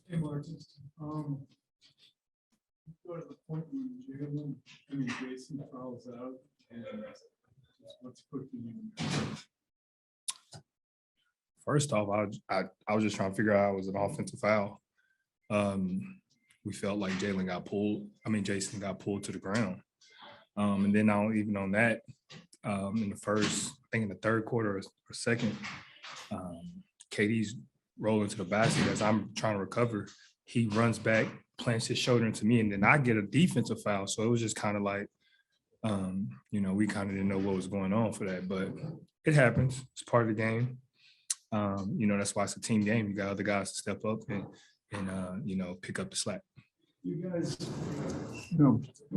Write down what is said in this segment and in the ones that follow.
Hey, Marcus. Go to the point where Jason fouls out, and what's cooking you? First off, I was just trying to figure out it was an offensive foul. We felt like Jason got pulled to the ground. And then even on that, in the first, I think in the third quarter or second, KD's rolling to the basket as I'm trying to recover. He runs back, plants his shoulder into me, and then I get a defensive foul. So it was just kind of like, we kind of didn't know what was going on for that, but it happens. It's part of the game. That's why it's a team game. You got other guys to step up and pick up the slack. You guys,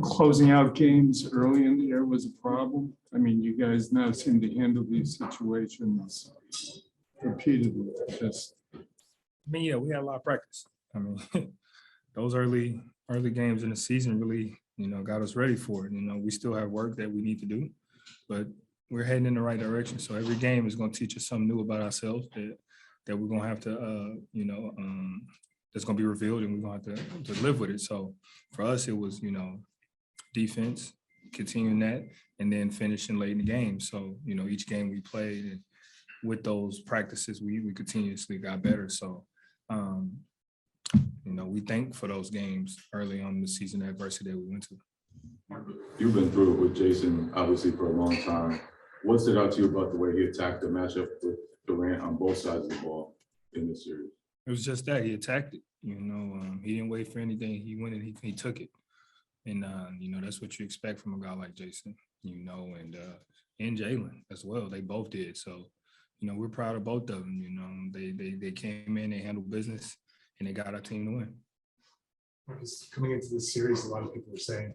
closing out games early in the year was a problem. I mean, you guys now seem to handle these situations repeatedly. We had a lot of practice. Those early games in the season really, got us ready for it. We still have work that we need to do, but we're heading in the right direction. So every game is going to teach us something new about ourselves that we're going to have to, that's going to be revealed, and we're going to have to live with it. So for us, it was, defense, continuing that, and then finishing late in the game. So, each game we played, and with those practices, we continuously got better. So, we thank for those games early on in the season, the adversity that we went to. You've been through it with Jason, obviously, for a long time. What stood out to you about the way he attacked the matchup with Durant on both sides of the ball in this series? It was just that he attacked it. He didn't wait for anything. He went and he took it. And, that's what you expect from a guy like Jason, and Jalen as well. They both did. So, we're proud of both of them. They came in, they handled business, and they got our team to win. Because coming into this series, a lot of people are saying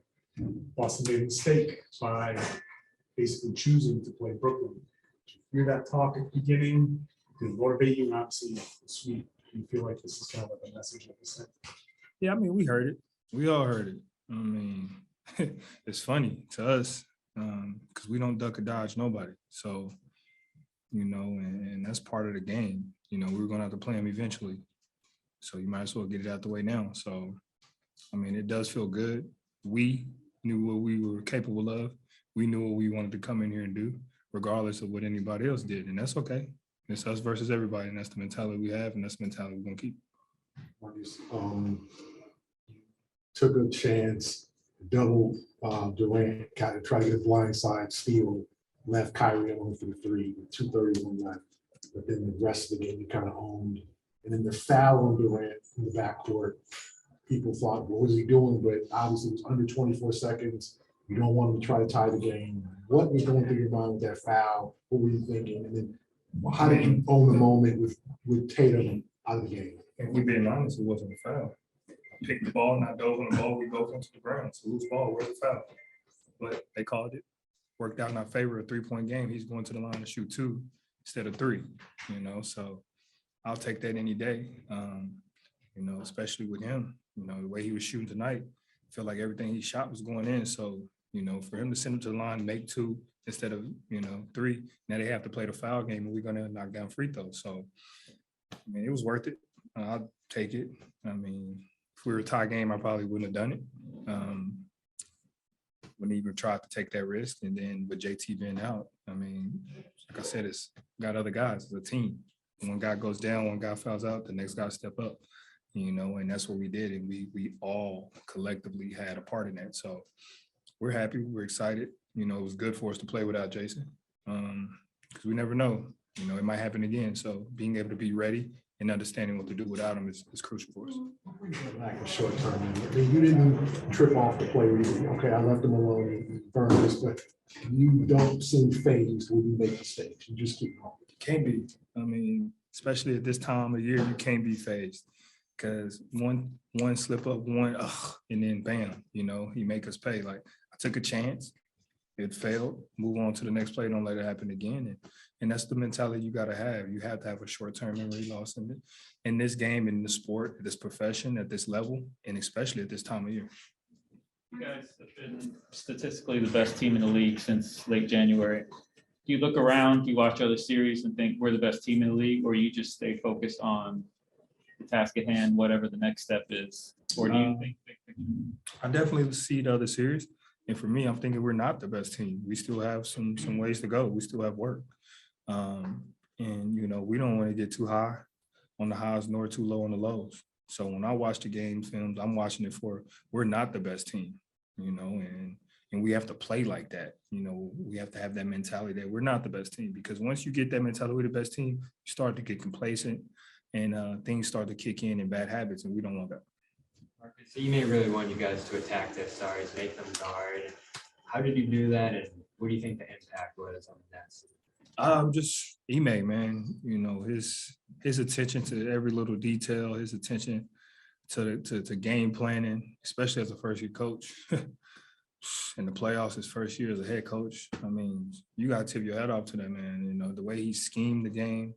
Boston made a mistake by basically choosing to play Brooklyn. Did you hear that talk at the beginning? Did it motivate you? And obviously, the sweep. Do you feel like this is kind of like a message that they sent? Yeah, we heard it. We all heard it. It's funny to us because we don't duck or dodge nobody. So, and that's part of the game. We're going to have to play them eventually. So you might as well get it out the way now. So, it does feel good. We knew what we were capable of. We knew what we wanted to come in here and do, regardless of what anybody else did. And that's okay. It's us versus everybody. And that's the mentality we have. And that's the mentality we're going to keep. Marcus, took a chance, double Durant, tried to get a blind side steal, left Kyrie alone for the three, with 2:31 left. But then the rest of the game, you kind of owned. And then the foul on Durant in the backcourt, people thought, what was he doing? But obviously, it was under 24 seconds. You don't want him to try to tie the game. What was going through your mind with that foul? What were you thinking? And then how did you own the moment with Tatum out of the game? And we're being honest, it wasn't a foul. I picked the ball and I dove on the ball. We both went to the ground. So loose ball, where's the foul? But they called it. Worked out in our favor, a 3-point game. He's going to the line to shoot 2 instead of 3, So I'll take that any day, especially with him. The way he was shooting tonight, I felt like everything he shot was going in. So, for him to send him to the line, make 2 instead of, 3, now they have to play the foul game and we're going to knock down free throws. So, it was worth it. I'll take it. If we were a tie game, I probably wouldn't have done it. Wouldn't even try to take that risk. And then with JT being out, like I said, it's got other guys. It's a team. One guy goes down, one guy fouls out, the next guy step up, and that's what we did. And we all collectively had a part in that. So we're happy. We're excited. It was good for us to play without Jason because we never know. It might happen again. So being able to be ready and understanding what to do without him is crucial for us. Like a short term. You didn't trip off the play. Okay, I left him alone and burned this, but you don't seem phased when you make mistakes. You just keep going. Can't be. Especially at this time of year, you can't be phased because one slip up, and then bam, he make us pay. Like I took a chance, it failed, move on to the next play, don't let it happen again. And that's the mentality you got to have. You have to have a short-term memory loss in this game, in this sport, this profession, at this level, and especially at this time of year. You guys have been statistically the best team in the league since late January. Do you look around, do you watch other series and think we're the best team in the league, or you just stay focused on the task at hand, whatever the next step is? Or do you think? I definitely see the other series. And for me, I'm thinking we're not the best team. We still have some ways to go. We still have work. And, you know, we don't want to get too high on the highs nor too low on the lows. So when I watch the game films, I'm watching it for, we're not the best team, you know, and we have to play like that. You know, we have to have that mentality that we're not the best team, because once you get that mentality, we're the best team, you start to get complacent and things start to kick in and bad habits, and we don't want that. So you may really want you guys to attack their stars, make them guard. How did you do that, and what do you think the impact was on the Nets? Just Ime, man. You know, his attention to every little detail, his attention to game planning, especially as a first-year coach. In the playoffs, his first year as a head coach. I mean, you got to tip your head off to that man. You know, the way he schemed the game,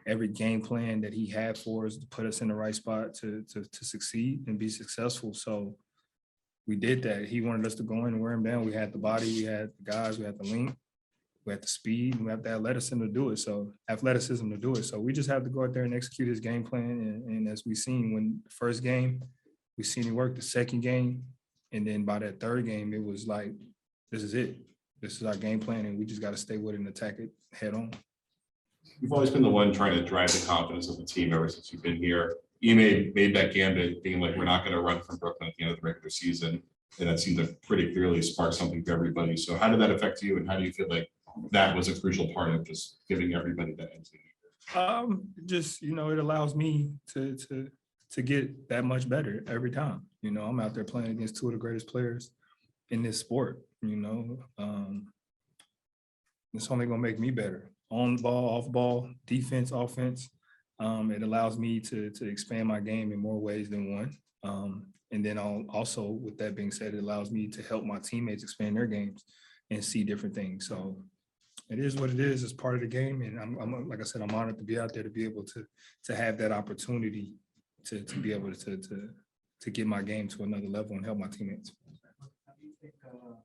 every game plan that he had for us to put us in the right spot to succeed and be successful. So we did that. He wanted us to go in and wear him down. We had the body, we had the guys, we had the length, we had the speed, we had the athleticism to do it. So we just have to go out there and execute his game plan. And as we seen, when the first game, we seen it work. The second game, and then by that third game, it was like, this is it. This is our game plan, and we just got to stay with it and attack it head on. You've always been the one trying to drive the confidence of the team ever since you've been here. You made that gambit being like, we're not going to run from Brooklyn at the end of the regular season. And that seemed to pretty clearly spark something for everybody. So how did that affect you? And how do you feel like that was a crucial part of just giving everybody that energy? Just, you know, it allows me to get that much better every time. You know, I'm out there playing against two of the greatest players in this sport, you know. It's only going to make me better. On the ball, off ball, defense, offense. It allows me to expand my game in more ways than one. And then also, with that being said, it allows me to help my teammates expand their games and see different things. So it is what it is. It's part of the game. And I'm like I said, I'm honored to be out there to be able to have that opportunity to be able to get my game to another level and help my teammates. How do you think,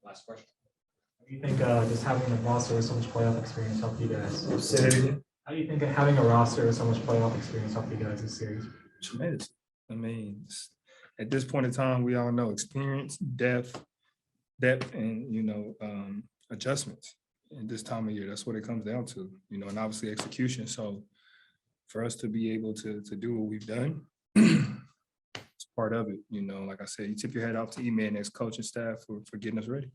last question. How do you think just having a roster with so much playoff experience helped you guys? Say that again. How do you think having a roster with so much playoff experience helped you guys this series? Tremendous. I mean, at this point in time, we all know experience, depth, and, you know, adjustments. In this time of year, that's what it comes down to, you know, and obviously execution. So for us to be able to do what we've done, it's part of it. You know, like I said, you tip your head off to Ime and his coaching staff for getting us ready.